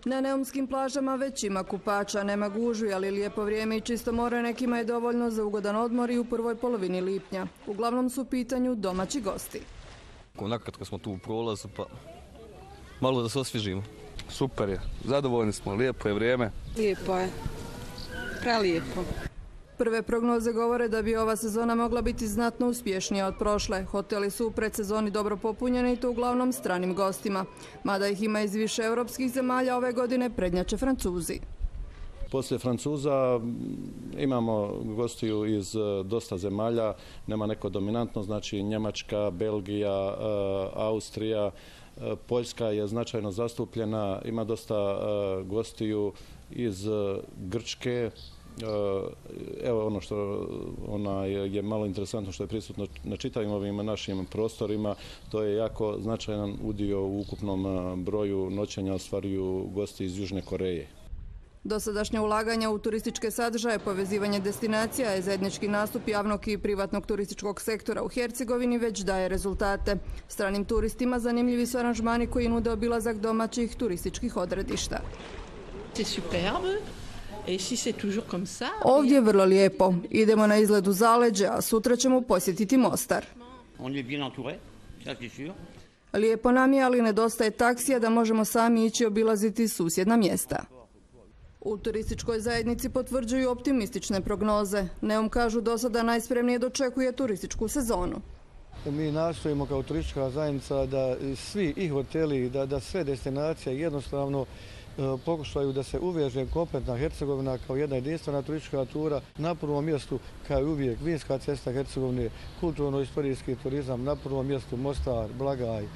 Na neumskim plažama već ima kupača, nema gužvi, ali lijepo vrijeme i čisto more nekima je dovoljno za ugodan odmor i u prvoj polovini lipnja. Uglavnom su u pitanju domaći gosti. Onako kad smo tu u prolazu, pa malo da se osvježimo. Super je, zadovoljni smo, lijepo je vrijeme. Lijepo je, prelijepo. Prve prognoze govore da bi ova sezona mogla biti znatno uspješnija od prošle. Hoteli su u predsezoni dobro popunjeni i to uglavnom stranim gostima. Mada ih ima iz više europskih zemalja, ove godine prednjače Francuzi. Poslije Francuza imamo gostiju iz dosta zemalja, nema neko dominantno, znači Njemačka, Belgija, Austrija, Poljska je značajno zastupljena, ima dosta gostiju iz Grčke. Evo ono što je malo interesantno što je prisutno na čitavim ovim našim prostorima, to je jako značajan udio u ukupnom broju noćenja ostvaruju gosti iz Južne Koreje. Dosadašnja ulaganja u turističke sadržaje, povezivanje destinacija i zajednički nastup javnog i privatnog turističkog sektora u Hercegovini već daje rezultate. Stranim turistima zanimljivi su aranžmani koji nude obilazak domaćih turističkih odredišta. Ovdje je vrlo lijepo. Idemo na izlet u zaleđe, a sutra ćemo posjetiti Mostar. Lijepo nam je, ali nedostaje taksija da možemo sami ići obilaziti susjedna mjesta. U turističkoj zajednici potvrđuju optimistične prognoze. Neum kažu do sada najspremnije dočekuje turističku sezonu. Mi nastojimo kao turistička zajednica da svi i hoteli, da sve destinacije jednostavno pokušaju da se uveže kompletna Hercegovina kao jedna jedinstvena turistička tura. Na prvom mjestu, kao i uvijek, vinska cesta Hercegovine, kulturno-istorijski turizam, na prvom mjestu Mostar, Blagaj,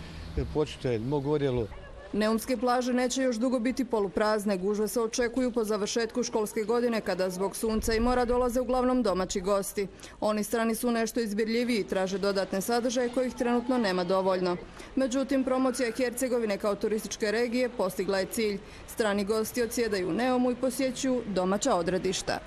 Počitelj, Mogorjelo. Neumske plaže neće još dugo biti poluprazne. Gužve se očekuju po završetku školske godine kada zbog sunca i mora dolaze uglavnom domaći gosti. Oni strani su nešto izbirljiviji i traže dodatne sadržaje kojih trenutno nema dovoljno. Međutim, promocija Hercegovine kao turističke regije postigla je cilj. Strani gosti odsjedaju u Neumu i posjećuju domaća odredišta.